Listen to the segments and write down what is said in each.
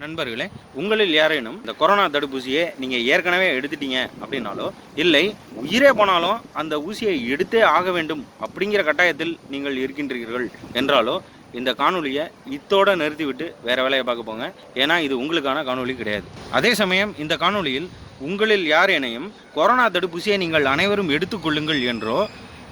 நண்பர்களே, உங்களில் யாரேனும் இந்த கொரோனா தடுப்பூசியை நீங்க ஏற்கனவே எடுத்துட்டீங்க அப்படின்னாலோ, இல்லை உயிரே போனாலும் அந்த ஊசியை எடுத்தே ஆக வேண்டும் அப்படிங்கிற கட்டாயத்தில் நீங்கள் இருக்கின்றீர்கள் என்றாலோ, இந்த காணொலியை இத்தோட நிறுத்திவிட்டு வேற வேலையை பார்க்க போங்க. ஏன்னா இது உங்களுக்கான காணொலி கிடையாது. அதே சமயம் இந்த காணொலியில் உங்களில் யாரேனையும் கொரோனா தடுப்பூசியை நீங்கள் அனைவரும் எடுத்துக்கொள்ளுங்கள் என்றோ,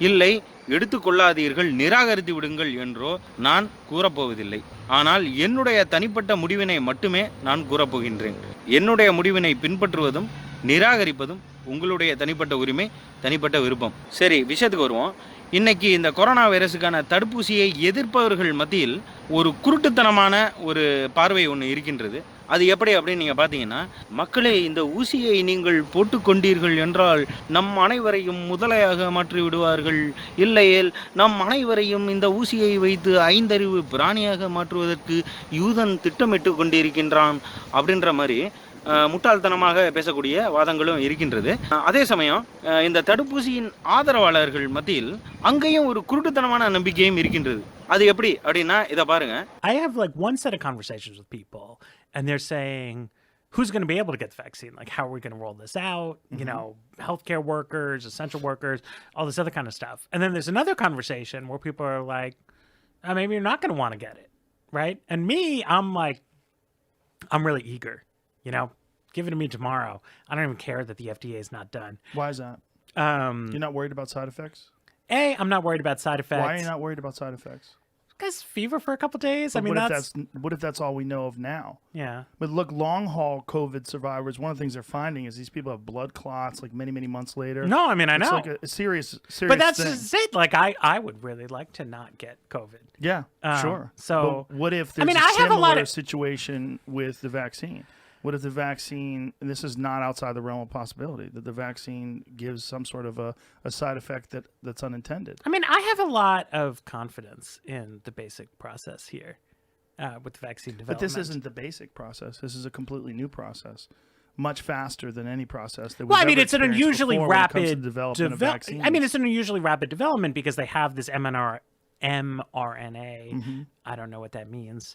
இல்லை எடுத்துக்கொள்ளாதீர்கள் நிராகரித்து விடுங்கள் என்றோ நான் கூறப்போவதில்லை. ஆனால் என்னுடைய தனிப்பட்ட முடிவினை மட்டுமே நான் கூறப்போகின்றேன். என்னுடைய முடிவினை பின்பற்றுவதும் நிராகரிப்பதும் உங்களுடைய தனிப்பட்ட உரிமை, தனிப்பட்ட விருப்பம். சரி, விஷயத்துக்கு வருவோம். இன்னைக்கு இந்த கொரோனா வைரஸுக்கான தடுப்பூசியை எதிர்ப்பவர்கள் மத்தியில் ஒரு குருட்டுத்தனமான ஒரு பார்வை ஒன்று இருக்கின்றது. அது எப்படி அப்படின்னு நீங்கள் பார்த்தீங்கன்னா, மக்களே இந்த ஊசியை நீங்கள் போட்டுக்கொண்டீர்கள் என்றால் நம் அனைவரையும் முதலையாக மாற்றி விடுவார்கள், இல்லையேல் நம் அனைவரையும் இந்த ஊசியை வைத்து ஐந்தறிவு பிராணியாக மாற்றுவதற்கு யூதன் திட்டமிட்டு கொண்டிருக்கின்றான் அப்படின்ற மாதிரி முட்டாள்தனமாக பேசக்கூடிய வாதங்களும் இருக்கின்றது. அதே சமயம் இந்த தடுப்பூசியின் ஆதரவாளர்கள் மத்தியில் அங்கேயும் ஒரு குருட்டுத்தனமான நம்பிக்கையும் இருக்கின்றது. அது எப்படி அப்படின்னா இதை பாருங்க. I have like one set of conversations with people and they're saying who's going to be able to get the vaccine? Like, how are we going to roll this out? You know, healthcare workers, essential workers, all this other kind of stuff. And then there's another conversation where people are like, oh, maybe you're not going to want to get it, right? And me, I'm like, I'm really eager. You know, give it to me tomorrow. I don't even care that the FDA is not done. Why is that? You're not worried about side effects? I'm not worried about side effects. Why are you not worried about side effects? Because fever for a couple days. But I mean, what if that's all we know of now? Yeah. But look, long haul COVID survivors. One of the things they're finding is these people have blood clots like many months later. No, I mean I know. It's like a serious but that's thing. just it. Like I would really like to not get COVID. Yeah, sure. So but what if there's I a have a lot similar of situation with the vaccine? What if the vaccine, and this is not outside the realm of possibility, that the vaccine gives some sort of a side effect that's unintended? I mean, I have a lot of confidence in the basic process here with the vaccine development. But this isn't the basic process. This is a completely new process, much faster than any process that we've well, I mean, ever it's an experienced unusually before when it comes rapid to development of vaccines. I mean, it's an unusually rapid development because they have this mRNA. I don't know what that means.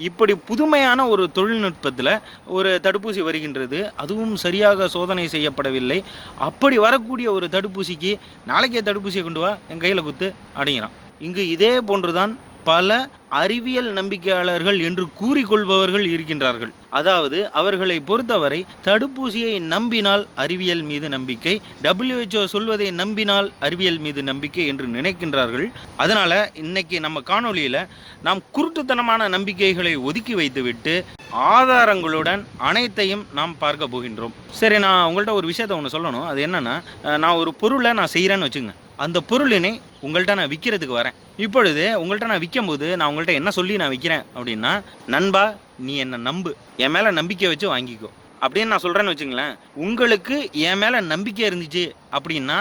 இப்படி புதுமையான ஒரு தொழில்நுட்பத்தில் ஒரு தடுப்பூசி வருகின்றது, அதுவும் சரியாக சோதனை செய்யப்படவில்லை. அப்படி வரக்கூடிய ஒரு தடுப்பூசிக்கு நாளைக்கே தடுப்பூசியை கொண்டு வா என் கையில் குத்து அப்படிங்கிறான். இங்கு இதே போன்றுதான் பல அறிவியல் நம்பிக்கையாளர்கள் என்று கூறிக்கொள்பவர்கள் இருக்கின்றார்கள். அதாவது அவர்களை பொறுத்தவரை தடுப்பூசியை நம்பினால் அறிவியல் மீது நம்பிக்கை, WHO சொல்வதை நம்பினால் அறிவியல் மீது நம்பிக்கை என்று நினைக்கின்றார்கள். அதனால இன்னைக்கு நம்ம காணொலியில் நாம் குருட்டுத்தனமான நம்பிக்கைகளை ஒதுக்கி வைத்துவிட்டு ஆதாரங்களுடன் அனைத்தையும் நாம் பார்க்க போகின்றோம். சரி, நான் உங்கள்கிட்ட ஒரு விஷயத்தை ஒன்று சொல்லணும். அது என்னன்னா, நான் ஒரு பொருளை நான் செய்கிறேன்னு வச்சுங்க. அந்த பொருளினை உங்கள்கிட்ட நான் விற்கிறதுக்கு வரேன். இப்பொழுது உங்கள்கிட்ட நான் விற்கும் போது நான் உங்கள்கிட்ட என்ன சொல்லி நான் விற்கிறேன் அப்படின்னா, நண்பா நீ என்னை நம்பு, என் மேலே நம்பிக்கை வச்சு வாங்கிக்கோ அப்படின்னு நான் சொல்கிறேன்னு வச்சுங்களேன். உங்களுக்கு என் மேலே நம்பிக்கை இருந்துச்சு அப்படின்னா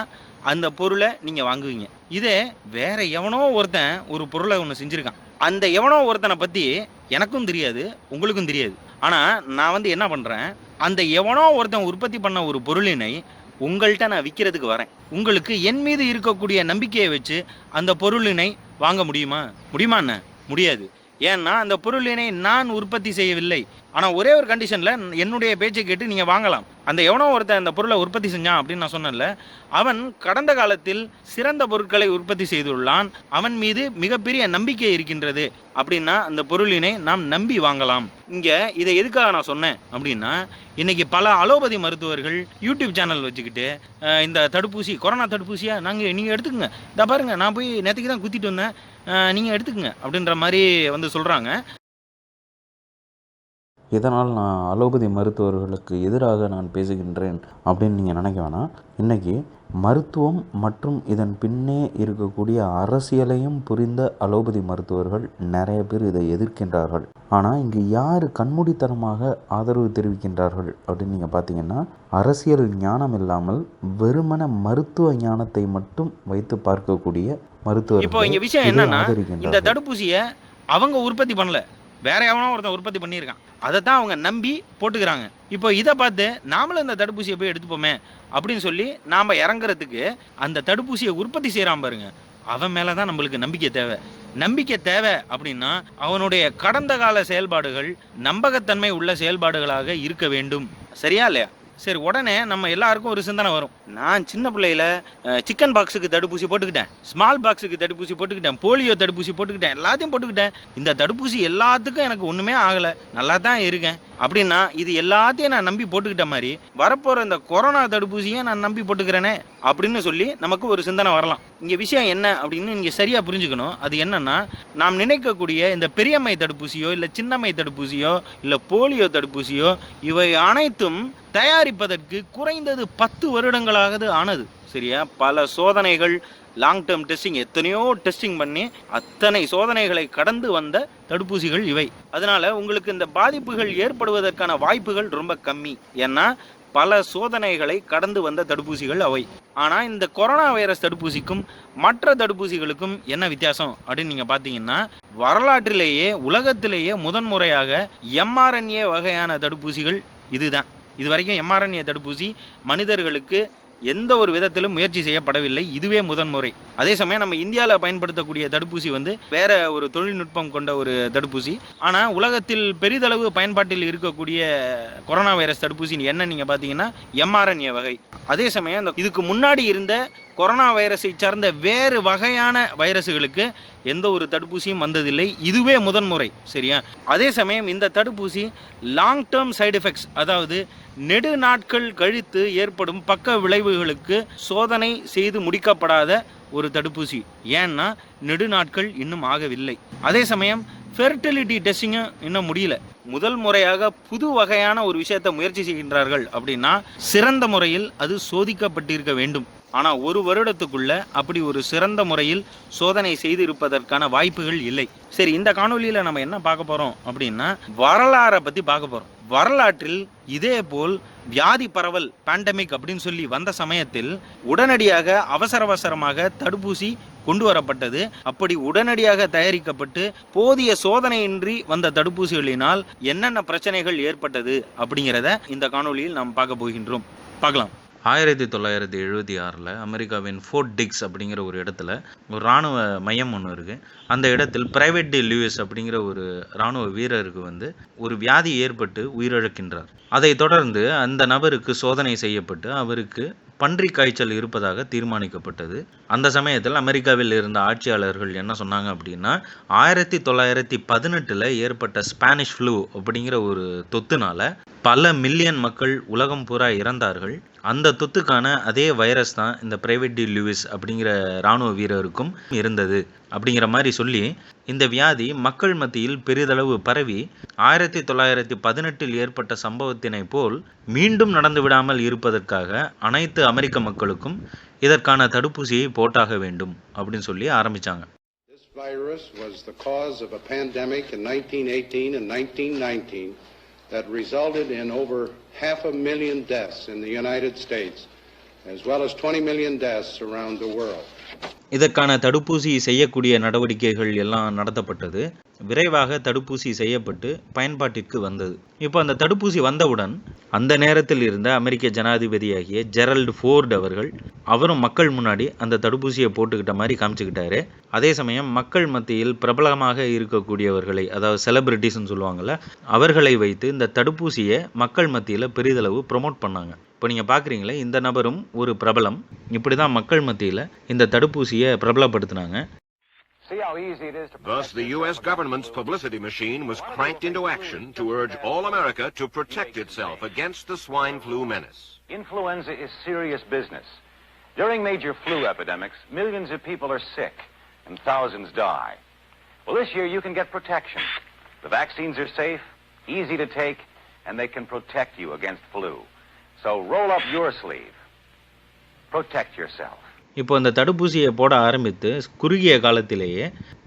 அந்த பொருளை நீங்கள் வாங்குவீங்க. இதே வேற எவனோ ஒருத்தன் ஒரு பொருளை ஒன்று செஞ்சுருக்கான், அந்த எவனோ ஒருத்தனை பற்றி எனக்கும் தெரியாது உங்களுக்கும் தெரியாது. ஆனால் நான் என்ன பண்ணுறேன், அந்த எவனோ ஒருத்தன் உற்பத்தி பண்ண ஒரு பொருளினை உங்கள்கிட்ட நான் விற்கிறதுக்கு வரேன். உங்களுக்கு என் மீது இருக்கக்கூடிய நம்பிக்கையை வச்சு அந்த பொருளினை வாங்க முடியுமா? முடியாது. ஏன்னா அந்த பொருளினை நான் உற்பத்தி செய்யவில்லை. ஆனால் ஒரே ஒரு கண்டிஷனில் என்னுடைய பேச்சை கேட்டு நீங்கள் வாங்கலாம். அந்த எவனோ ஒருத்தன் அந்த பொருளை உற்பத்தி செஞ்சான் அப்படின்னு நான் சொன்னேன்ல, அவன் கடந்த காலத்தில் சிறந்த பொருட்களை உற்பத்தி செய்துள்ளான், அவன் மீது மிகப்பெரிய நம்பிக்கை இருக்கின்றது அப்படின்னா அந்த பொருளினை நாம் நம்பி வாங்கலாம். இங்கே இதை எதுக்காக நான் சொன்னேன் அப்படின்னா, இன்றைக்கி பல அலோபதி மருத்துவர்கள் யூடியூப் சேனல் வச்சுக்கிட்டு இந்த தடுப்பூசி கொரோனா தடுப்பூசியா நீங்கள் எடுத்துக்கங்க, இதை பாருங்கள் நான் போய் நேற்றுக்கு தான் குத்திட்டு வந்தேன், நீங்கள் எடுத்துக்கங்க அப்படின்ற மாதிரி சொல்கிறாங்க. இதனால் நான் அலோபதி மருத்துவர்களுக்கு எதிராக நான் பேசுகின்றேன் அப்படின்னு நீங்கள் நினைக்க வேணாம். இன்றைக்கி மருத்துவம் மற்றும் இதன் பின்னே இருக்கக்கூடிய அரசியலையும் புரிந்த அலோபதி மருத்துவர்கள் நிறைய பேர் இதை எதிர்க்கின்றார்கள். ஆனால் இங்கு யார் கண்மூடித்தனமாக ஆதரவு தெரிவிக்கின்றார்கள் அப்படின்னு நீங்கள் பார்த்தீங்கன்னா, அரசியல் ஞானம் இல்லாமல் வெறுமன மருத்துவ ஞானத்தை மட்டும் வைத்து பார்க்கக்கூடிய மருத்துவர்கள். இப்போ இங்கே விஷயம் என்னன்னா, இந்த தடுப்பூசியை அவங்க உற்பத்தி பண்ணல, வேற எவனோ ஒருத்தன் உற்பத்தி பண்ணியிருக்கான், அதை தான் அவங்க நம்பி போட்டுக்கிறாங்க. இப்போ இதை பார்த்து நாமளும் இந்த தடுப்பூசியை போய் எடுத்துப்போமே அப்படின்னு சொல்லி நாம் இறங்குறதுக்கு அந்த தடுப்பூசியை உற்பத்தி செய்கிறான் பாருங்க, அவன் மேலே தான் நம்மளுக்கு நம்பிக்கை தேவை. நம்பிக்கை தேவை அப்படின்னா அவனுடைய கடந்த கால செயல்பாடுகள் நம்பகத்தன்மை உள்ள செயல்பாடுகளாக இருக்க வேண்டும். சரியா இல்லையா? சரி, உடனே நம்ம எல்லாருக்கும் ஒரு சிந்தனை வரும். நான் சின்ன பிள்ளையில சிக்கன் பாக்ஸுக்கு தடுப்பூசி போட்டுக்கிட்டேன், ஸ்மால் பாக்ஸுக்கு தடுப்பூசி போட்டுக்கிட்டேன், போலியோ தடுப்பூசி போட்டுக்கிட்டேன், எல்லாத்தையும் போட்டுக்கிட்டேன். இந்த தடுப்பூசி எல்லாத்துக்கும் எனக்கு ஒன்றுமே ஆகலை, நல்லா தான் இருக்கேன் அப்படின்னா இது எல்லாத்தையும் நான் நம்பி போட்டுக்கிட்ட மாதிரி வரப்போகிற இந்த கொரோனா தடுப்பூசியை நான் நம்பி போட்டுக்கிறேனே அப்படின்னு சொல்லி நமக்கு ஒரு சிந்தனை வரலாம். இங்கே விஷயம் என்ன அப்படின்னு நீங்கள் சரியாக புரிஞ்சுக்கணும். அது என்னன்னா, நாம் நினைக்கக்கூடிய இந்த பெரியம்மை தடுப்பூசியோ இல்லை சின்னம்மை தடுப்பூசியோ இல்லை போலியோ தடுப்பூசியோ இவை அனைத்தும் தயாரிப்பதற்கு குறைந்தது 10 வருடங்களாவது ஆனது. சரியா? பல சோதனைகள், லாங் டேர்ம் டெஸ்டிங், எத்தனையோ டெஸ்டிங் பண்ணி அத்தனை சோதனைகளை கடந்து வந்த தடுப்பூசிகள் இவை. அதனால உங்களுக்கு இந்த பாதிப்புகள் ஏற்படுவதற்கான வாய்ப்புகள் ரொம்ப கம்மி. ஏன்னா பல சோதனைகளை கடந்து வந்த தடுப்பூசிகள் அவை. ஆனால் இந்த கொரோனா வைரஸ் தடுப்பூசிக்கும் மற்ற தடுப்பூசிகளுக்கும் என்ன வித்தியாசம் அப்படின்னு நீங்கள் பார்த்தீங்கன்னா, வரலாற்றிலேயே உலகத்திலேயே முதன்முறையாக mRNA வகையான தடுப்பூசிகள் இதுதான். இது வரைக்கும் mRNA தடுப்பூசி மனிதர்களுக்கு எந்த ஒரு விதத்திலும் முயற்சி செய்யப்படவில்லை. இதுவே முதன்முறை. அதே சமயம் நம்ம இந்தியாவில் பயன்படுத்தக்கூடிய தடுப்பூசி வேற ஒரு தொழில்நுட்பம் கொண்ட ஒரு தடுப்பூசி. ஆனால் உலகத்தில் பெரிதளவு பயன்பாட்டில் இருக்கக்கூடிய கொரோனா வைரஸ் தடுப்பூசி என்ன நீங்கள் பார்த்தீங்கன்னா mRNA வகை. அதே சமயம் இதுக்கு முன்னாடி இருந்த கொரோனா வைரஸை சார்ந்த வேறு வகையான வைரஸுகளுக்கு எந்த ஒரு தடுப்பூசியும் வந்ததில்லை. இதுவே முதன்முறை. சரியா? அதே சமயம் இந்த தடுப்பூசி லாங் டேர்ம் சைடு எஃபெக்ட்ஸ், அதாவது நெடு நாட்கள் கழித்து ஏற்படும் பக்க விளைவுகளுக்கு சோதனை செய்து முடிக்கப்படாத ஒரு தடுப்பூசி. ஏன்னா நெடு நாட்கள் இன்னும் ஆகவில்லை. அதே சமயம் ஃபெர்டிலிட்டி டெஸ்டிங்கும் இன்னும் முடியல. முதல் முறையாக புது வகையான ஒரு விஷயத்தை முயற்சி செய்கின்றார்கள் அப்படின்னா சிறந்த முறையில் அது சோதிக்கப்பட்டிருக்க வேண்டும். ஆனால் 1 வருடத்துக்குள்ள அப்படி ஒரு சிறந்த முறையில் சோதனை செய்து இருப்பதற்கான வாய்ப்புகள் இல்லை. சரி, இந்த காணொலியில் நம்ம என்ன பார்க்க போகிறோம் அப்படின்னா வரலாறை பற்றி பார்க்க போகிறோம். வரலாற்றில் இதே போல் வியாதி பரவல் பேண்டமிக் அப்படின்னு சொல்லி வந்த சமயத்தில் உடனடியாக அவசரமாக தடுப்பூசி கொண்டு வரப்பட்டது. அப்படி உடனடியாக தயாரிக்கப்பட்டு போதிய சோதனையின்றி வந்த தடுப்பூசிகளினால் என்னென்ன பிரச்சனைகள் ஏற்பட்டது அப்படிங்கிறத இந்த காணொலியில் நாம் பார்க்க போகின்றோம். பார்க்கலாம். 1976 அமெரிக்காவின் ஃபோர்ட் டிக்ஸ் அப்படிங்கிற ஒரு இடத்துல ஒரு இராணுவ மையம் ஒன்று இருக்குது. அந்த இடத்தில் பிரைவேட் டி லூயிஸ் அப்படிங்கிற ஒரு இராணுவ வீரருக்கு ஒரு வியாதி ஏற்பட்டு உயிரிழக்கின்றார். அதை தொடர்ந்து அந்த நபருக்கு சோதனை செய்யப்பட்டு அவருக்கு பன்றி காய்ச்சல் இருப்பதாக தீர்மானிக்கப்பட்டது. அந்த சமயத்தில் அமெரிக்காவில் இருந்த ஆட்சியாளர்கள் என்ன சொன்னாங்க அப்படின்னா, 1918 ஏற்பட்ட ஸ்பானிஷ் ஃப்ளூ அப்படிங்கிற ஒரு தொத்துனால பல மில்லியன் மக்கள் உலகம் பூரா இறந்தார்கள். அந்த தொத்துக்கான அதே வைரஸ் தான் இந்த பிரைவேட் டி லூயிஸ் அப்படிங்கிற இராணுவ வீரருக்கும் இருந்தது அப்படிங்கிற மாதிரி சொல்லி இந்த வியாதி மக்கள் மத்தியில் பெரிதளவு பரவி 1918 ஏற்பட்ட சம்பவத்தினை போல் மீண்டும் நடந்து விடாமல் இருப்பதற்காக அனைத்து அமெரிக்க மக்களுக்கும் இதற்கான தடுப்பூசியை போட்டாக வேண்டும் அப்படின்னு சொல்லி ஆரம்பிச்சாங்க. This virus was the cause of a pandemic in 1918 and 1919 that resulted in over 500,000 deaths in the United States, as well as 20 million deaths around the world. இதற்கான தடுப்பூசி செய்யக்கூடிய நடவடிக்கைகள் எல்லாம் நடத்தப்பட்டது. விரைவாக தடுப்பூசி செய்யப்பட்டு பயன்பாட்டிற்கு வந்தது. இப்போ அந்த தடுப்பூசி வந்தவுடன் அந்த நேரத்தில் இருந்த அமெரிக்க ஜனாதிபதியாகிய ஜெரல்டு ஃபோர்டு அவரும் மக்கள் முன்னாடி அந்த தடுப்பூசியை போட்டுக்கிட்ட மாதிரி காமிச்சுக்கிட்டாரு. அதே சமயம் மக்கள் மத்தியில் பிரபலமாக இருக்கக்கூடியவர்களை, அதாவது செலிபிரிட்டிஸ்ன்னு சொல்லுவாங்கள்ல, அவர்களை வைத்து இந்த தடுப்பூசியை மக்கள் மத்தியில் பெரிதளவு ப்ரொமோட் பண்ணாங்க. இப்போ நீங்கள் பார்க்குறீங்களே, இந்த நபரும் ஒரு பிரபலம். இப்படி தான் மக்கள் மத்தியில் இந்த தடுப்பூசியை பிரபலப்படுத்தினாங்க. Thus, the U.S. government's publicity machine was cranked into action to urge all America to protect itself against the swine flu menace. Influenza is serious business. During major flu epidemics, millions of people are sick and thousands die. Well, this year you can get protection. The vaccines are safe, easy to take, and they can protect you against flu. So roll up your sleeve. Protect yourself. இப்போ இந்த தடுப்பூசியை போட ஆரம்பித்து குறுகிய காலத்திலேயே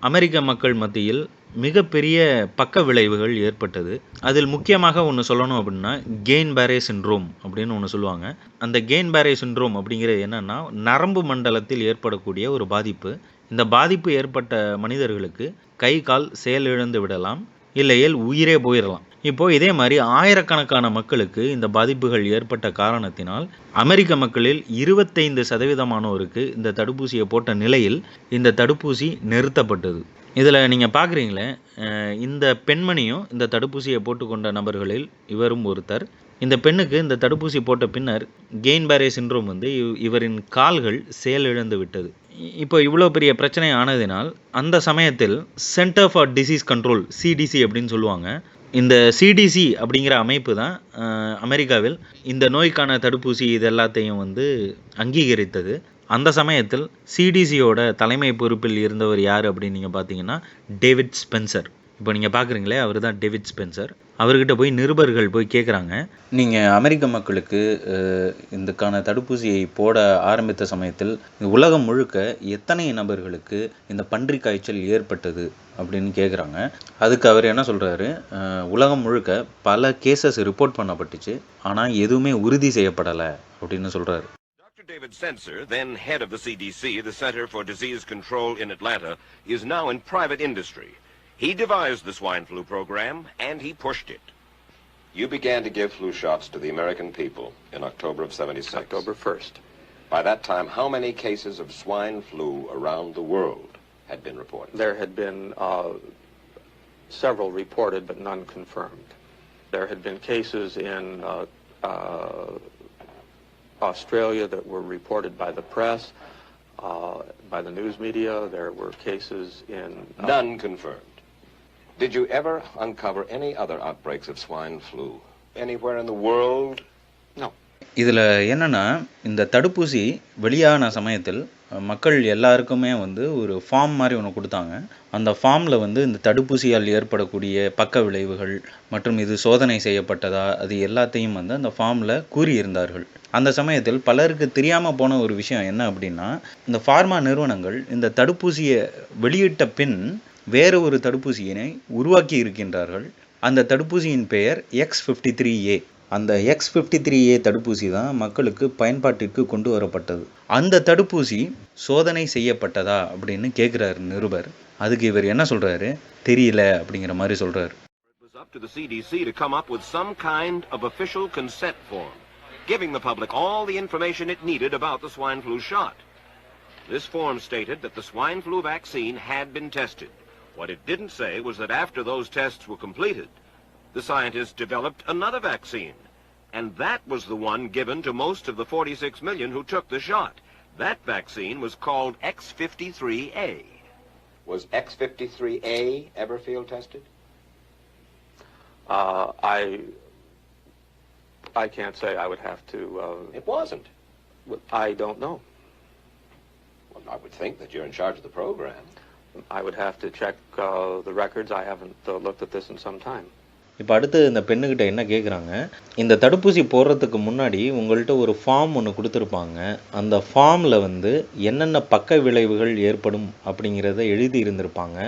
அமெரிக்க மக்கள் மத்தியில் மிகப்பெரிய பக்க விளைவுகள் ஏற்பட்டது. அதில் முக்கியமாக ஒன்று சொல்லணும் அப்படின்னா கெயின் பேரே சிண்ட்ரோம் அப்படின்னு ஒன்று சொல்லுவாங்க. அந்த கெயின் பேரே சிண்ட்ரோம் அப்படிங்கிறது என்னென்னா, நரம்பு மண்டலத்தில் ஏற்படக்கூடிய ஒரு பாதிப்பு. இந்த பாதிப்பு ஏற்பட்ட மனிதர்களுக்கு கை கால் செயலிழந்து விடலாம், இல்லையேல் உயிரே போயிடலாம். இப்போது இதே மாதிரி ஆயிரக்கணக்கான மக்களுக்கு இந்த பாதிப்புகள் ஏற்பட்ட காரணத்தினால் அமெரிக்க மக்களில் 25% இந்த தடுப்பூசியை போட்ட நிலையில் இந்த தடுப்பூசி நிறுத்தப்பட்டது. இதில் நீங்கள் பார்க்குறீங்களே, இந்த பெண்மணியும் இந்த தடுப்பூசியை போட்டுக்கொண்ட நபர்களில் இவரும் ஒருத்தர். இந்த பெண்ணுக்கு இந்த தடுப்பூசி போட்ட பின்னர் கெயின்-பாரே சிண்ட்ரோம் வந்து இவரின் கால்கள் செயலிழந்து விட்டது. இப்போ இவ்வளோ பெரிய பிரச்சனை ஆனதினால் அந்த சமயத்தில் centre for disease control, CDC அப்படின்னு சொல்லுவாங்க, இந்த சிடிசி அப்படிங்கிற அமைப்பு தான் அமெரிக்காவில் இந்த நோய்க்கான தடுப்பூசி இது எல்லாத்தையும் வந்து அங்கீகரித்தது. அந்த சமயத்தில் சிடிசியோட தலைமை பொறுப்பில் இருந்தவர் யார் அப்படின்னு நீங்கள் பார்த்தீங்கன்னா டேவிட் ஸ்பென்சர். இப்போ நீங்கள் பார்க்குறீங்களே, அவர் தான் டேவிட் ஸ்பென்சர். அவர்கிட்ட போய் நிருபர்கள் போய் கேட்குறாங்க, நீங்கள் அமெரிக்க மக்களுக்கு இதுக்கான தடுப்பூசியை போட ஆரம்பித்த சமயத்தில் உலகம் முழுக்க எத்தனை நபர்களுக்கு இந்த பன்றி காய்ச்சல் ஏற்பட்டது அப்படின்னு கேட்குறாங்க. அதுக்கு அவர் என்ன சொல்கிறாரு, உலகம் முழுக்க பல கேசஸ் ரிப்போர்ட் பண்ணப்பட்டுச்சு, ஆனால் எதுவுமே உறுதி செய்யப்படலை அப்படின்னு சொல்கிறாரு. Dr. David Spencer, then head of the CDC, the Center for Disease Control in Atlanta, is now in private industry. He devised the swine flu program, and he pushed it. You began to give flu shots to the American people in October of 76. October 1st. By that time, how many cases of swine flu around the world had been reported? There had been several reported, but none confirmed. There had been cases in Australia that were reported by the press, by the news media. There were cases in... None confirmed. Did you ever uncover any other outbreaks of swine flu anywhere in the world? No. இதில் என்னென்னா, இந்த தடுப்பூசி வெளியான சமயத்தில் மக்கள் எல்லாருக்குமே வந்து ஒரு ஃபார்ம் மாதிரி ஒன்று கொடுத்தாங்க. அந்த ஃபார்மில் வந்து இந்த தடுப்பூசியால் ஏற்படக்கூடிய பக்க விளைவுகள் மற்றும் இது சோதனை செய்யப்பட்டதா அது எல்லாத்தையும் வந்து அந்த ஃபார்மில் கூறியிருந்தார்கள். அந்த சமயத்தில் பலருக்கு தெரியாமல் போன ஒரு விஷயம் என்ன அப்படின்னா, இந்த ஃபார்மா நிறுவனங்கள் இந்த தடுப்பூசியை வெளியிட்ட பின் வேறு ஒரு தடுப்பூசியினை உருவாக்கி இருக்கின்றார்கள். அந்த தடுப்பூசியின் பெயர் X53A. அந்த X53A தடுப்பூசி தான் மக்களுக்கு பயன்பாட்டிற்கு கொண்டு வரப்பட்டது. அந்த தடுப்பூசி சோதனை செய்யப்பட்டதா அப்படின்னு கேட்குறாரு நிருபர். அதுக்கு இவர் என்ன சொல்கிறாரு, தெரியல அப்படிங்கிற மாதிரி சொல்கிறாரு. It was up to the CDC to come up with some kind of official consent form, giving the public all the information it needed about the swine flu shot. This form stated that the swine flu vaccine had been tested. What it didn't say was that after those tests were completed, the scientists developed another vaccine, and that was the one given to most of the 46 million who took the shot. That vaccine was called X53A. Was X53A ever field tested? I can't say. I would have to... It wasn't. I don't know. Well, I would think that you're in charge of the program. I would have to check the records. I haven't looked at this in some time. இப்போ அடுத்து இந்த பெண்ணுக்கிட்ட என்ன கேட்குறாங்க, இந்த தடுப்பூசி போடுறதுக்கு முன்னாடி உங்கள்கிட்ட ஒரு ஃபார்ம் ஒன்று கொடுத்துருப்பாங்க. அந்த ஃபார்மில் வந்து என்னென்ன பக்க விளைவுகள் ஏற்படும் அப்படிங்கிறத எழுதி இருந்திருப்பாங்க.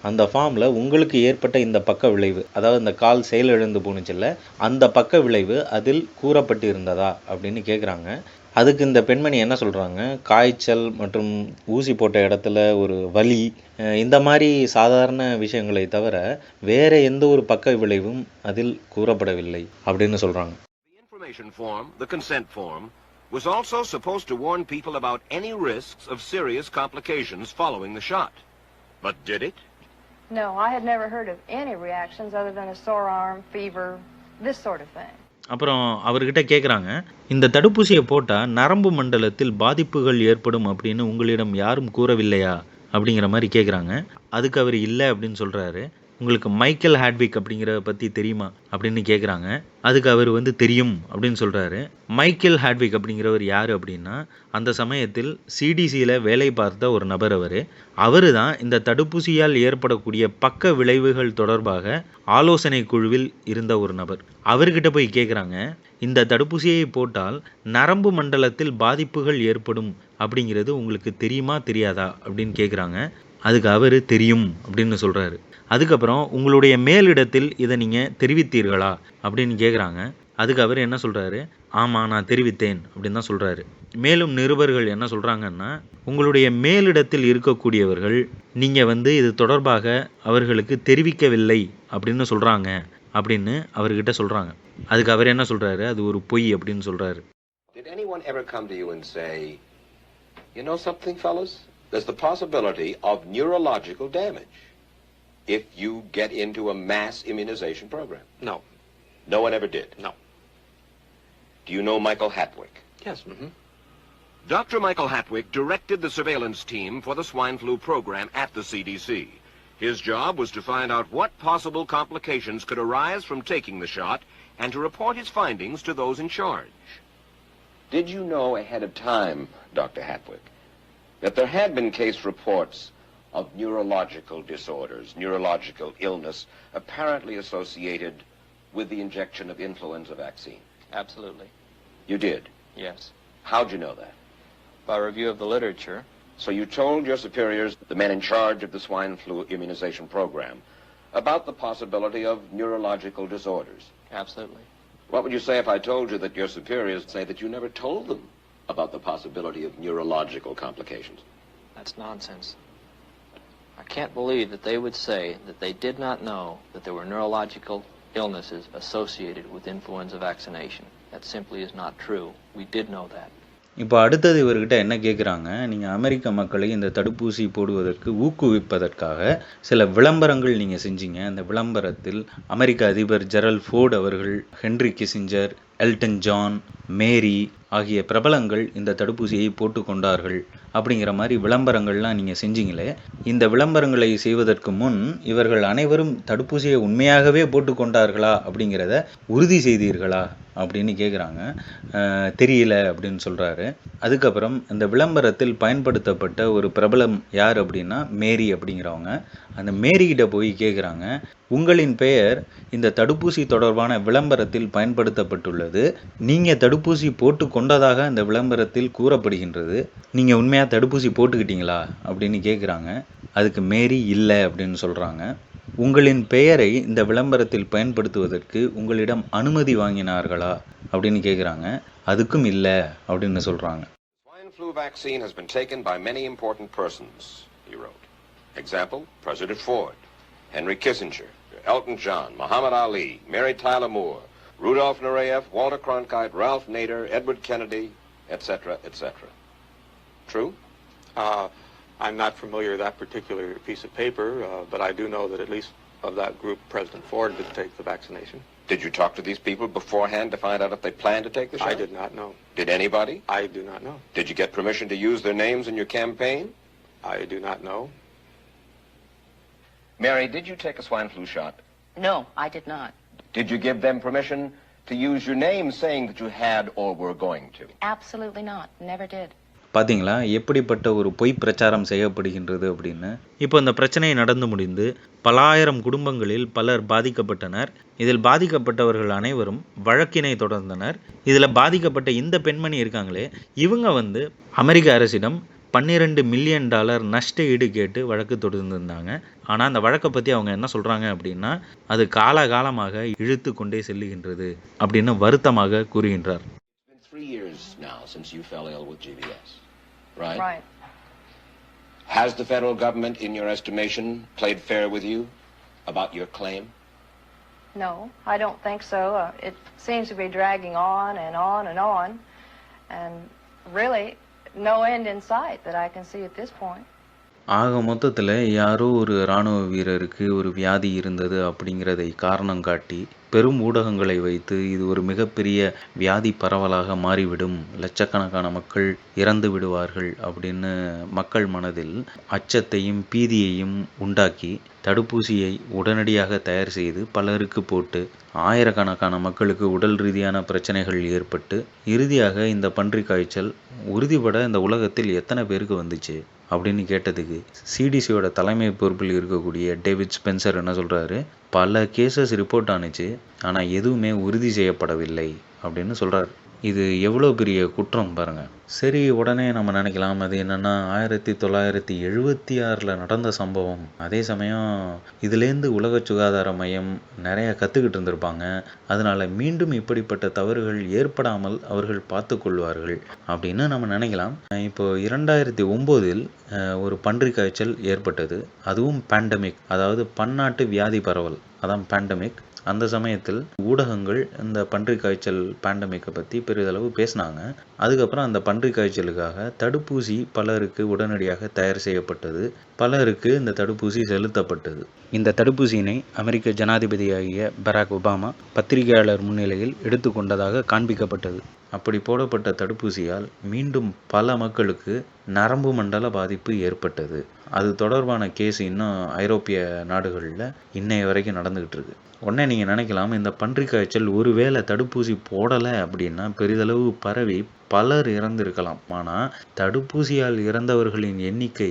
அந்த ஃபார்மில் உங்களுக்கு ஏற்பட்ட இந்த பக்க விளைவு, அதாவது இந்த கால் செயலிழந்து போணுச்சுல்ல, அந்த பக்க விளைவு அதில் கூறப்பட்டு இருந்ததா அப்படின்னு கேட்குறாங்க. அதுக்கு இந்த பெண்மணி என்ன சொல்கிறாங்க, காய்ச்சல் மற்றும் ஊசி போட்ட இடத்துல ஒரு வலி, இந்த மாதிரி சாதாரண விஷயங்களை தவிர வேற எந்த ஒரு பக்க விளைவும் அதில் கூறப்படவில்லை அப்படின்னு சொல்கிறாங்க. The information form, the consent form, was also supposed to warn people about any risks of serious complications following the shot. But did it? No, I had never heard of any reactions other than a sore arm, fever, this sort of thing. அப்புறம் அவர்கிட்ட கேட்குறாங்க, இந்த தடுப்பூசியை போட்டால் நரம்பு மண்டலத்தில் பாதிப்புகள் ஏற்படும் அப்படின்னு உங்களிடம் யாரும் கூறவில்லையா அப்படிங்கிற மாதிரி கேட்குறாங்க. அதுக்கு அவர் இல்லை அப்படின்னு சொல்கிறாரு. உங்களுக்கு மைக்கேல் ஹேட்விக் அப்படிங்கிறத பற்றி தெரியுமா அப்படின்னு கேட்குறாங்க. அதுக்கு அவர் வந்து தெரியும் அப்படின்னு சொல்கிறாரு. மைக்கேல் ஹேட்விக் அப்படிங்கிறவர் யார் அப்படின்னா, அந்த சமயத்தில் சிடிசியில் வேலை பார்த்த ஒரு நபர். அவர் தான் இந்த தடுப்பூசியால் ஏற்படக்கூடிய பக்க விளைவுகள் தொடர்பாக ஆலோசனை குழுவில் இருந்த ஒரு நபர். அவர்கிட்ட போய் கேட்குறாங்க, இந்த தடுப்பூசியை போட்டால் நரம்பு மண்டலத்தில் பாதிப்புகள் ஏற்படும் அப்படிங்கிறது உங்களுக்கு தெரியுமா தெரியாதா அப்படின்னு கேட்குறாங்க. அதுக்கு அவர் தெரியும் அப்படின்னு சொல்கிறாரு. அதுக்கப்புறம் உங்களுடைய மேலிடத்தில் இதை நீங்கள் தெரிவித்தீர்களா அப்படின்னு கேட்குறாங்க. அதுக்கு அவர் என்ன சொல்கிறாரு, ஆமாம் நான் தெரிவித்தேன் அப்படின்னு தான் சொல்கிறாரு. மேலும் நிருபர்கள் என்ன சொல்கிறாங்கன்னா, உங்களுடைய மேலிடத்தில் இருக்கக்கூடியவர்கள் நீங்கள் வந்து இது தொடர்பாக அவர்களுக்கு தெரிவிக்கவில்லை அப்படின்னு சொல்கிறாங்க அப்படின்னு அவர்கிட்ட சொல்கிறாங்க. அதுக்கு அவர் என்ன சொல்கிறாரு, அது ஒரு பொய் அப்படின்னு சொல்கிறாரு. Did anyone ever come to you and say, you know something, fellas? There's the possibility of neurological damage if you get into a mass immunization program? No. No one ever did? No. Do you know Michael Hatwick? Yes. Mm-hmm. Dr. Michael Hatwick directed the surveillance team for the swine flu program at the CDC. His job was to find out what possible complications could arise from taking the shot and to report his findings to those in charge. Did you know ahead of time, Dr. Hatwick, that there had been case reports of neurological disorders, neurological illness, apparently associated with the injection of influenza vaccine? Absolutely. You did? Yes. How'd you know that? By review of the literature. So you told your superiors, the men in charge of the swine flu immunization program, about the possibility of neurological disorders? Absolutely. What would you say if I told you that your superiors say that you never told them about the possibility of neurological complications? That's nonsense. I can't believe that they would say that they did not know that there were neurological illnesses associated with influenza vaccination. That simply is not true. We did know that. இப்போ அடுத்தது இவர்கிட்ட என்ன கேட்குறாங்க, நீங்கள் அமெரிக்க மக்களை இந்த தடுப்பூசி போடுவதற்கு ஊக்குவிப்பதற்காக சில விளம்பரங்கள் நீங்கள் செஞ்சீங்க. அந்த விளம்பரத்தில் அமெரிக்க அதிபர் ஜெரல்ட் ஃபோர்ட் அவர்கள், ஹென்ரி கிசிஞ்சர், எல்டன் ஜான், மேரி ஆகிய பிரபலங்கள் இந்த தடுப்பூசியை போட்டு கொண்டார்கள் அப்படிங்கிற மாதிரி விளம்பரங்கள்லாம் நீங்கள் செஞ்சீங்களே, இந்த விளம்பரங்களை செய்வதற்கு முன் இவர்கள் அனைவரும் தடுப்பூசியை உண்மையாகவே போட்டு கொண்டார்களா அப்படிங்கிறத உறுதி செய்தீர்களா அப்படின்னு கேட்குறாங்க. தெரியல அப்படின்னு சொல்கிறாரு. அதுக்கப்புறம் இந்த விளம்பரத்தில் பயன்படுத்தப்பட்ட ஒரு பிரபலம் யார் அப்படின்னா மேரி அப்படிங்கிறவங்க. அந்த மேரிகிட்ட போய் கேட்குறாங்க, உங்களின் பெயர் இந்த தடுப்பூசி தொடர்பான விளம்பரத்தில் பயன்படுத்தப்பட்டுள்ளது. நீங்கள் தடுப்பூசி போட்டு கொண்டதாக அந்த விளம்பரத்தில் கூறப்படுகின்றது. நீங்கள் உண்மையாக தடுப்பூசி போட்டுக்கிட்டீங்களா அப்படின்னு கேட்குறாங்க. அதுக்கு மேரி இல்லை அப்படின்னு சொல்கிறாங்க. உங்களின் பெயரை இந்த விளம்பரத்தில் பயன்படுத்துவதற்கு உங்களிடம் அனுமதி வாங்கினார்களா அப்படின்னு கேட்குறாங்க. அதுக்கும் இல்லை அப்படின்னு சொல்கிறாங்க. Swine flu vaccine has been taken by many important persons, he wrote. Example, President Ford, Henry Kissinger, Elton John, Muhammad Ali, Mary Tyler Moore, Rudolf Nureyev, Walter Cronkite, Ralph Nader, Edward Kennedy, etc., etc. True? I'm not familiar with that particular piece of paper, but I do know that at least of that group, President Ford did take the vaccination. Did you talk to these people beforehand to find out if they planned to take the shot? I did not know. Did anybody? I do not know. Did you get permission to use their names in your campaign? I do not know. Mary, did you take a swine flu shot? No, I did not. Did you give them permission to use your name saying that you had or were going to? Absolutely not. Never did. பார்த்தீங்களா எப்படிப்பட்ட ஒரு பொய் பிரச்சாரம் செய்யப்படுகின்றது அப்படின்னு. இப்போ இந்த பிரச்சனை நடந்து முடிந்து பல ஆயிரம் குடும்பங்களில் பலர் பாதிக்கப்பட்டனர். இதில் பாதிக்கப்பட்டவர்கள் அனைவரும் வழக்கினை தொடர்ந்தனர். இதில் பாதிக்கப்பட்ட இந்த பெண்மணி இருக்காங்களே, இவங்க அமெரிக்க அரசிடம் $12 மில்லியன் நஷ்ட ஈடு கேட்டு வழக்கு தொடர்ந்துருந்தாங்க. ஆனால் அந்த வழக்கை பற்றி அவங்க என்ன சொல்கிறாங்க அப்படின்னா, அது காலகாலமாக இழுத்து கொண்டே செல்லுகின்றது அப்படின்னு வருத்தமாக கூறுகின்றார். It's been 3 years now since you fell ill with GBS, right? Right. Has the federal government, in your estimation, played fair with you about your claim? No, I don't think so. It seems to be dragging on and on and on, and really no end in sight that I can see at this point. ஆக மொத்தத்தில் யாரோ ஒரு இராணுவ வீரருக்கு ஒரு வியாதி இருந்தது அப்படிங்கிறதை காரணம் காட்டி பெரும் ஊடகங்களை வைத்து இது ஒரு மிகப்பெரிய வியாதி பரவலாக மாறிவிடும், லட்சக்கணக்கான மக்கள் இறந்து விடுவார்கள் அப்படின்னு மக்கள் மனதில் அச்சத்தையும் பீதியையும் உண்டாக்கி தடுப்பூசியை உடனடியாக தயார் செய்து பலருக்கு போட்டு ஆயிரக்கணக்கான மக்களுக்கு உடல் ரீதியான பிரச்சனைகள் ஏற்பட்டு இறுதியாக இந்த பன்றி காய்ச்சல் உறுதிபட இந்த உலகத்தில் எத்தனை பேருக்கு வந்துச்சு அப்படின்னு கேட்டதுக்கு சிடிசியோட தலைமை பொறுப்பில் இருக்கக்கூடிய டேவிட் ஸ்பென்சர் என்ன சொல்கிறாரு, பல கேசஸ் ரிப்போர்ட் ஆனிச்சு, ஆனால் எதுவுமே உறுதி செய்யப்படவில்லை அப்படின்னு சொல்கிறார். இது எவ்வளோ பெரிய குற்றம் பாருங்கள். சரி, உடனே நம்ம நினைக்கலாம் அது என்னென்னா 1976 நடந்த சம்பவம். அதே சமயம் இதுலேருந்து உலக சுகாதார மையம் நிறைய கற்றுக்கிட்டு இருந்திருப்பாங்க. அதனால் மீண்டும் இப்படிப்பட்ட தவறுகள் ஏற்படாமல் அவர்கள் பார்த்து கொள்வார்கள் அப்படின்னு நம்ம நினைக்கலாம். இப்போ 2009 ஒரு பன்றி காய்ச்சல் ஏற்பட்டது. அதுவும் பேண்டமிக், அதாவது பன்னாட்டு வியாதி பரவல், அதான் பேண்டமிக். அந்த சமயத்தில் ஊடகங்கள் இந்த பன்றிக் காய்ச்சல் பேண்டமிக்கை பற்றி பெரிதளவு பேசினாங்க. அதுக்கப்புறம் அந்த பன்றிக் காய்ச்சலுக்காக தடுப்பூசி பலருக்கு உடனடியாக தயார் செய்யப்பட்டது, பலருக்கு இந்த தடுப்பூசி செலுத்தப்பட்டது. இந்த தடுப்பூசியினை அமெரிக்க ஜனாதிபதியாகிய பராக் ஒபாமா பத்திரிகையாளர் முன்னிலையில் எடுத்துக்கொண்டதாக காண்பிக்கப்பட்டது. அப்படி போடப்பட்ட தடுப்பூசியால் மீண்டும் பல மக்களுக்கு நரம்பு மண்டல பாதிப்பு ஏற்பட்டது. அது தொடர்பான கேஸ் இன்னும் ஐரோப்பிய நாடுகளில் இன்னைய வரைக்கும் நடந்துக்கிட்டு இருக்கு. உடனே நீங்கள் நினைக்கலாம், இந்த பன்றிக் காய்ச்சல் ஒருவேளை தடுப்பூசி போடலை அப்படின்னா பெரிதளவு பரவி பலர் இறந்திருக்கலாம். ஆனால் தடுப்பூசியால் இறந்தவர்களின் எண்ணிக்கை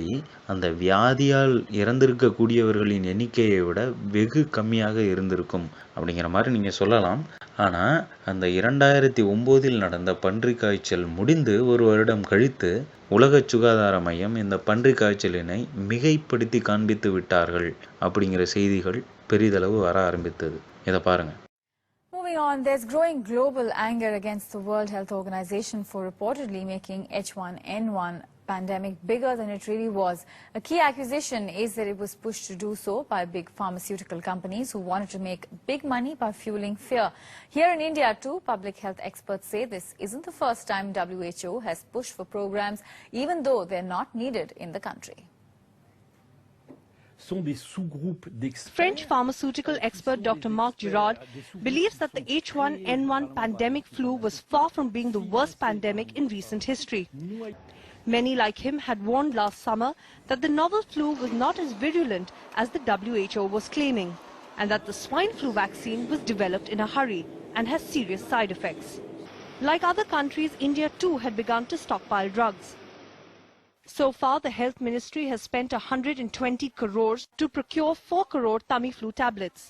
அந்த வியாதியால் இறந்திருக்கக்கூடியவர்களின் எண்ணிக்கையை விட வெகு கம்மியாக இருந்திருக்கும் அப்படிங்கிற மாதிரி நீங்கள் சொல்லலாம். ஆனால் அந்த 2009 நடந்த பன்றிக் காய்ச்சல் முடிந்து ஒரு வருடம் கழித்து உலக சுகாதார மையம் இந்த பன்றிக் காய்ச்சலினை மிகைப்படுத்தி காண்பித்து விட்டார்கள் அப்படிங்கிற செய்திகள் பெரிதளவு வர ஆரம்பித்தது. இதை பாருங்க. Moving on, there's growing global anger against the World Health Organization for reportedly making H1N1 pandemic bigger than it really was. A key accusation is that it was pushed to do so by big pharmaceutical companies who wanted to make big money by fueling fear. Here in India too, public health experts say this isn't the first time WHO has pushed for programs even though they're not needed in the country. French pharmaceutical expert Dr. Marc Girard believes that the H1N1 pandemic flu was far from being the worst pandemic in recent history. Many like him had warned last summer that the novel flu was not as virulent as the WHO was claiming, and that the swine flu vaccine was developed in a hurry and has serious side effects. Like other countries, India too had begun to stockpile drugs. So far, the Health Ministry has spent 120 crores to procure 4 crore Tamiflu tablets.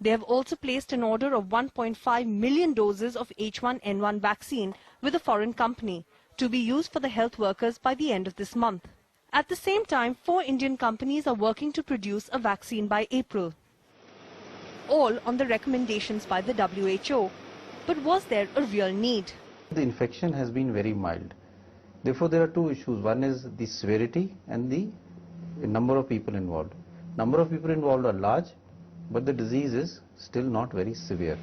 They have also placed an order of 1.5 million doses of H1N1 vaccine with a foreign company to be used for the health workers by the end of this month. At the same time, 4 Indian companies are working to produce a vaccine by April, all on the recommendations by the WHO. But was there a real need? The infection has been very mild. Therefore, there are two issues. One is the severity and the number of people involved. Number of people involved are large, but the disease is still not very severe.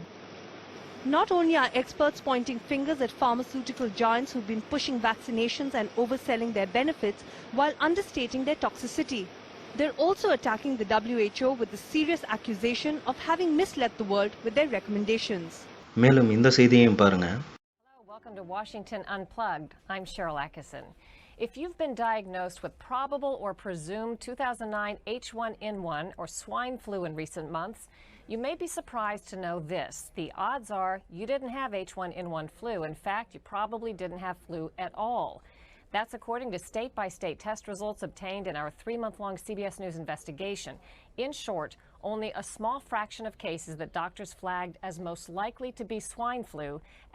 Not only are experts pointing fingers at pharmaceutical giants who've been pushing vaccinations and overselling their benefits while understating their toxicity, they're also attacking the WHO with the serious accusation of having misled the world with their recommendations. மேலும் இந்த செய்தியையும் பாருங்க. Welcome to Washington Unplugged. I'm Cheryl Atkinson. If you've been diagnosed with probable or presumed 2009 H1N1 or swine flu in recent months, you may be surprised to know this. The odds are you didn't have H1N1 flu. In fact, you probably didn't have flu at all. That's according to state-by-state test results obtained in our 3-month-long CBS News investigation. In short, only a small fraction of cases that doctors flagged as most likely to be swine flu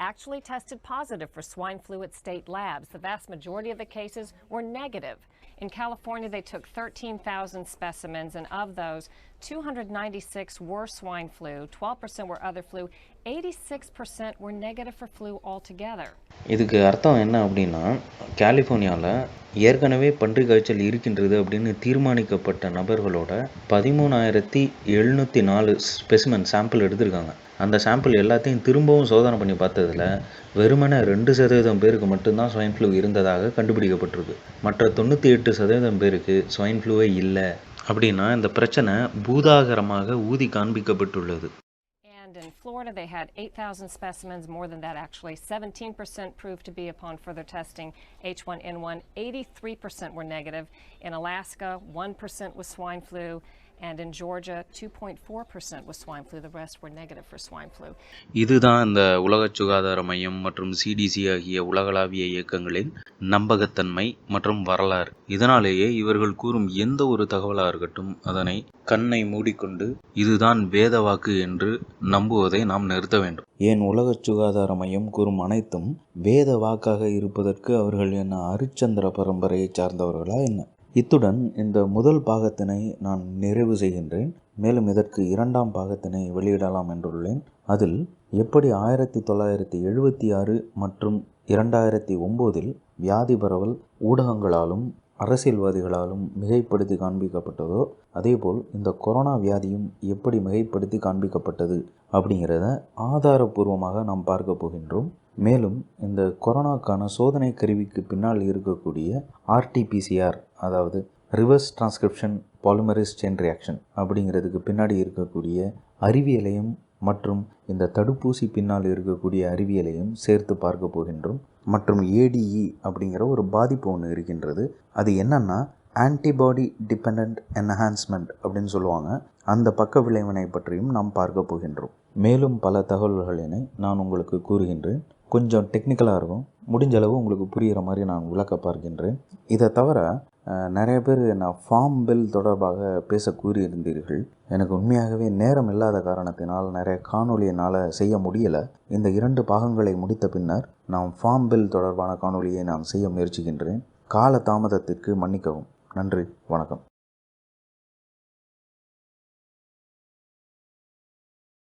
actually tested positive for swine flu at state labs. The vast majority of the cases were negative. In California, they took 13,000 specimens, and of those, 296 were swine flu, 12% were other flu, 86% were negative for flu altogether. இதுக்கு அர்த்தம் என்ன அப்படின்னா, கலிஃபோர்னியாவில் ஏற்கனவே பன்றிக் காய்ச்சல் இருக்கின்றது அப்படின்னு தீர்மானிக்கப்பட்ட நபர்களோட 13,704 ஸ்பெசிமன் சாம்பிள் எடுத்திருக்காங்க. அந்த சாம்பிள் எல்லாத்தையும் திரும்பவும் சோதனை பண்ணி பார்த்ததில் வெறுமனே 2% பேருக்கு மட்டும்தான் ஸ்வைன் ஃப்ளூ இருந்ததாக கண்டுபிடிக்கப்பட்டிருக்கு. மற்ற 98% பேருக்கு ஸ்வைன் ஃப்ளூவே இல்லை. அப்படின்னா இந்த பிரச்சனை பூதாகரமாக ஊதி காண்பிக்கப்பட்டுள்ளது. In Florida, they had 8,000 specimens, more than that actually. 17% proved to be, upon further testing, H1N1. 83% were negative. In Alaska, 1% was swine flu. And in Georgia, 2.4% was swine flu. The rest were negative for swine flu. இதுதான் இந்த உலக சுகாதார மையம் மற்றும் CDC ஆகிய உலகளாவிய இயக்கங்களின் நம்பகத்தன்மை மற்றும் வரலாறு. இதனாலேயே இவர்கள் கூறும் எந்த ஒரு தகவலாக இருக்கட்டும் அதனை கண்ணை மூடிக்கொண்டு இதுதான் வேத வாக்கு என்று நம்புவதை நாம் நிறுத்த வேண்டும். ஏன் உலக சுகாதார மையம் கூறும் அனைத்தும் வேத வாக்காக இருப்பதற்கு அவர்கள் என்ன அரிச்சந்திர பரம்பரையை சார்ந்தவர்களா என்ன? இத்துடன் இந்த முதல் பாகத்தினை நான் நிறைவு செய்கின்றேன். மேலும் இதற்கு 2ஆம் பாகத்தினை வெளியிடலாம் என்றுள்ளேன். அதில் எப்படி 1976 மற்றும் 2009 வியாதி பரவல் ஊடகங்களாலும் அரசியல்வாதிகளாலும் மிகைப்படுத்தி காண்பிக்கப்பட்டதோ அதேபோல் இந்த கொரோனா வியாதியும் எப்படி மிகைப்படுத்தி காண்பிக்கப்பட்டது அப்படிங்கிறத ஆதாரபூர்வமாக நாம் பார்க்க போகின்றோம். மேலும் இந்த கொரோனாக்கான சோதனை கருவிக்கு பின்னால் இருக்கக்கூடிய RT-PCR, அதாவது reverse transcription polymerase chain reaction அப்படிங்கிறதுக்கு பின்னாடி இருக்கக்கூடிய அறிவியலையும் மற்றும் இந்த தடுப்பூசி பின்னால் இருக்கக்கூடிய அறிவியலையும் சேர்த்து பார்க்க போகின்றோம். மற்றும் ADE அப்படிங்கிற ஒரு பாதிப்பு ஒன்று இருக்கின்றது. அது என்னன்னா ஆன்டிபாடி டிபெண்ட் என்ஹான்ஸ்மெண்ட் அப்படின்னு சொல்லுவாங்க. அந்த பக்க விளைவினை பற்றியும் நாம் பார்க்க போகின்றோம். மேலும் பல தகவல்களினை நான் உங்களுக்கு கூறுகின்றேன். கொஞ்சம் டெக்னிக்கலாக இருக்கும், முடிஞ்ச அளவு உங்களுக்கு புரிகிற மாதிரி நான் விளக்க பார்க்கின்றேன். இதை தவிர நிறைய பேர் நான் ஃபார்ம் பில் தொடர்பாக பேச கூறியிருந்தீர்கள். எனக்கு உண்மையாகவே நேரம் இல்லாத காரணத்தினால் நிறைய காணொலியினால் செய்ய முடியலை. இந்த 2 பாகங்களை முடித்த பின்னர் நான் ஃபார்ம் பில் தொடர்பான காணொலியை நான் செய்ய முயற்சிக்கின்றேன். கால தாமதத்திற்கு மன்னிக்கவும். நன்றி, வணக்கம்.